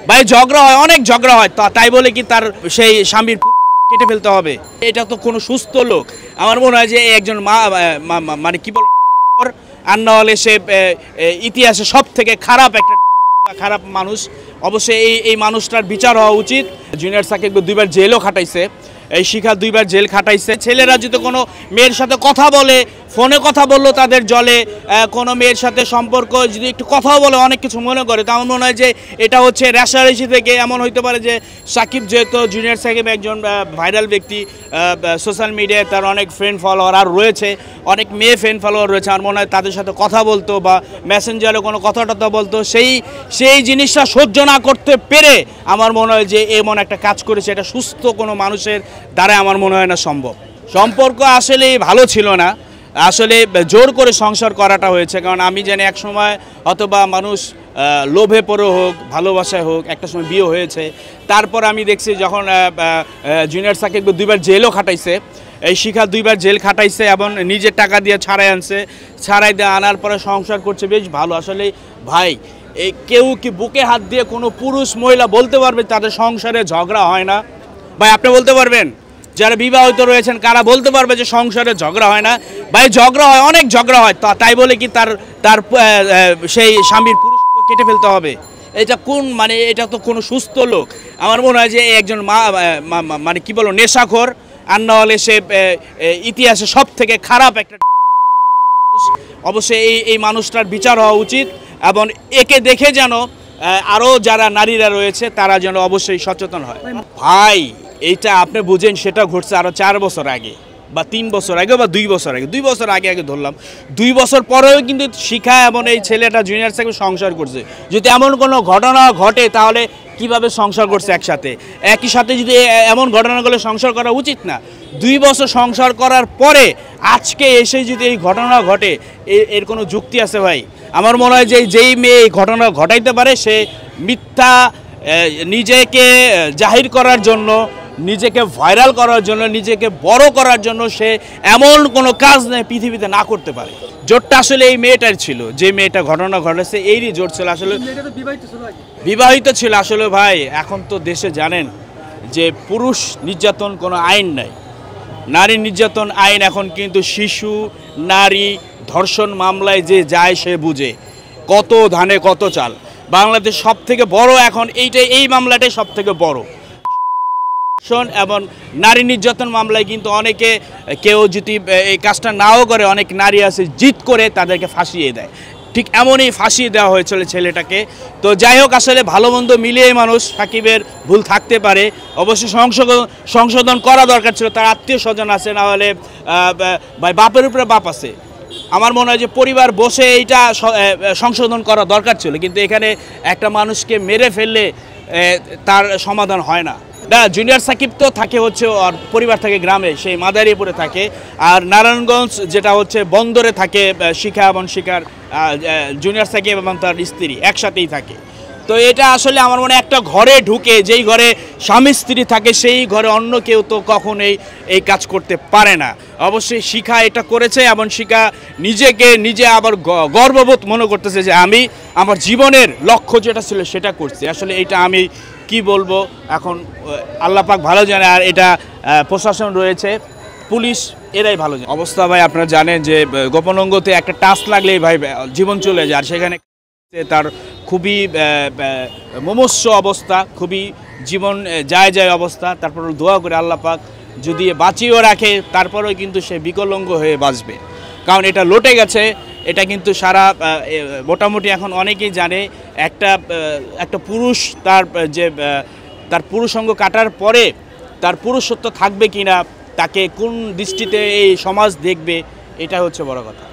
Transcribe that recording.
ভাই ঝগড়া হয়, অনেক ঝগড়া হয়, তাই বলে কি তার সেই স্বামীর কেটে ফেলতে হবে? এটা তো কোনো সুস্থ লোক। আমার মনে হয় যে একজন মানে কি বল, আর না হলে সে ইতিহাসে সব থেকে খারাপ মানুষ। অবশ্যই এই মানুষটার বিচার হওয়া উচিত। জুনিয়র সাকিব দুইবার জেলও খাটাইছে, এই শিখা দুইবার জেল খাটাইছে। ছেলেরা যদি কোনো মেয়ের সাথে কথা বলে, ফোনে কথা বললো তাদের জলে, কোনো মেয়ের সাথে সম্পর্ক যদি একটু কথাও বলে অনেক কিছু মনে করে, তো আমার মনে হয় যে এটা হচ্ছে রেশারেশি থেকে এমন হইতে পারে যে সাকিব, যেহেতু জুনিয়র সাকিব একজন ভাইরাল ব্যক্তি, সোশ্যাল মিডিয়ায় তার অনেক ফ্রেন্ড ফলোয়ার আর রয়েছে, অনেক মেয়ে ফ্রেন্ড ফলোয়ার রয়েছে, আমার মনে হয় তাদের সাথে কথা বলতো বা মেসেঞ্জারে কোনো কথা টথা বলতো, সেই জিনিসটা সহ্য না করতে পেরে আমার মনে হয় যে এমন একটা কাজ করেছে। এটা সুস্থ কোনো মানুষের দ্বারা আমার মনে হয় না সম্ভব। সম্পর্ক আসলেই ভালো ছিল না, আসলে জোর করে সংসার করাটা হয়েছে। কারণ আমি জানি এক সময় অথবা মানুষ লোভে পড়ে হোক, ভালোবাসায় হোক, একটা সময় বিয়ে হয়েছে। তারপর আমি দেখছি যখন জুনিয়র সাকিব দুইবার জেলও খাটাইছে, এই শিখা দুইবার জেল খাটাইছে এবং নিজের টাকা দিয়ে ছাড়াই দিয়ে আনার পরে সংসার করছে বেশ ভালো। আসলে ভাই, এই কেউ কি বুকে হাত দিয়ে কোনো পুরুষ মহিলা বলতে পারবে তাদের সংসারে ঝগড়া হয় না? ভাই আপনি বলতে পারবেন? যারা বিবাহিত রয়েছেন কারা বলতে পারবে যে সংসারে ঝগড়া হয় না? ভাই ঝগড়া হয়, অনেক ঝগড়া হয়, তাই বলে কি তার সেই স্বামীর পুরুষ কেটে ফেলতে হবে? এটা মানে এটা তো কোনো সুস্থ লোক। আমার মনে হয় যে একজন মানে কি বলবো, নেশাখোর, আর না হলে সে ইতিহাসে সব থেকে খারাপ একটা। অবশ্যই এই মানুষটার বিচার হওয়া উচিত এবং একে দেখে যেন আরও যারা নারীরা রয়েছে তারা যেন অবশ্যই সচেতন হয়। ভাই এইটা আপনি বুঝেন, সেটা ঘটছে আরও 4 বছর আগে বা 3 বছর আগে বা 2 বছর আগে, 2 বছর আগে ধরলাম। 2 বছর পরেও কিন্তু শিখা এবং এই ছেলেটা জুনিয়র সাকিব সংসার করছে। যদি এমন কোনো ঘটনা ঘটে তাহলে কিভাবে সংসার করছে একসাথে? একই সাথে যদি এমন ঘটনাগুলো সংসার করা উচিত না? 2 বছর সংসার করার পরে আজকে এসে যদি এই ঘটনা ঘটে, এর কোনো যুক্তি আছে ভাই? আমার মনে হয় যে যেই মেয়ে এই ঘটনা ঘটাইতে পারে সে মিথ্যা, নিজেকে জাহির করার জন্য, নিজেকে ভাইরাল করার জন্য, নিজেকে বড় করার জন্য সে এমন কোনো কাজ নেই পৃথিবীতে না করতে পারে। জোরটা আসলে এই মেয়েটার ছিল, যে মেয়েটা ঘটনা ঘটেছে এরই জোর ছিল। আসলে বিবাহিত ছিল। আসলে ভাই এখন তো দেশে জানেন যে পুরুষ নির্যাতন কোনো আইন নাই, নারী নির্যাতন আইন এখন কিন্তু শিশু নারী ধর্ষণ মামলায় যে যায় সে বুঝে। কত ধানে কত চাল। বাংলাদেশ সব থেকে বড় এখন এই মামলাটাই সব থেকে বড়। এবং নারী নির্যাতন মামলায় কিন্তু অনেকে, কেউ যদি এই কাজটা নাও করে, অনেক নারী আছে জিত করে তাদেরকে ফাঁসিয়ে দেয়। ঠিক এমনই ফাঁসিয়ে দেওয়া হয়েছিল ছেলেটাকে। তো যাই হোক, আসলে ভালো মন্দ মিলিয়ে মানুষ, সাকিবের ভুল থাকতে পারে, অবশ্যই সংশোধন করা দরকার ছিল। তার আত্মীয় স্বজন আছে, না হলে ভাই বাপের উপরে বাপ আছে। আমার মনে হয় যে পরিবার বসে এইটা সংশোধন করা দরকার ছিল, কিন্তু এখানে একটা মানুষকে মেরে ফেললে তার সমাধান হয় না। জুনিয়র সাকিব তো থাকে হচ্ছে ওর পরিবার থাকে গ্রামে, সেই মাদারীপুরে থাকে, আর নারায়ণগঞ্জ যেটা হচ্ছে বন্দরে থাকে শিখা এবং শিখার জুনিয়র সাকিব এবং তার স্ত্রী একসাথেই থাকে। তো এটা আসলে আমার মনে একটা ঘরে ঢুকে, যেই ঘরে স্বামী স্ত্রী থাকে সেই ঘরে অন্য কেউ তো কখনোই এই কাজ করতে পারে না। অবশ্যই শিখা এটা করেছে এবং শিখা নিজে আবার গর্ববোধ মনে করতেছে যে আমি আমার জীবনের লক্ষ্য যেটা ছিল সেটা করছি। আসলে এটা আমি কি বলবো, এখন আল্লাহ পাক ভালো জানে, আর এটা প্রশাসন রয়েছে, পুলিশ, এরাই ভালো জানে। অবস্থা ভাই আপনারা জানেন যে গোপন অঙ্গতে একটা টাচ লাগলেই ভাই জীবন চলে যায়, আর সেখানে তার খুবই মুমূর্ষ অবস্থা, খুবই জীবন যায় অবস্থা। তারপর দোয়া করে আল্লাহ পাক যদি বাঁচিয়েও রাখে, তারপরেও কিন্তু সে বিকলাঙ্গ হয়ে বাঁচবে। কারণ এটা লটে গেছে, এটা কিন্তু সারা মোটামুটি এখন অনেকেই জানে। একটা পুরুষ তার পুরুষাঙ্গ কাটার পরে তার পুরুষত্ব থাকবে কিনা, তাকে কোন দৃষ্টিতে এই সমাজ দেখবে, এটা হচ্ছে বড় কথা।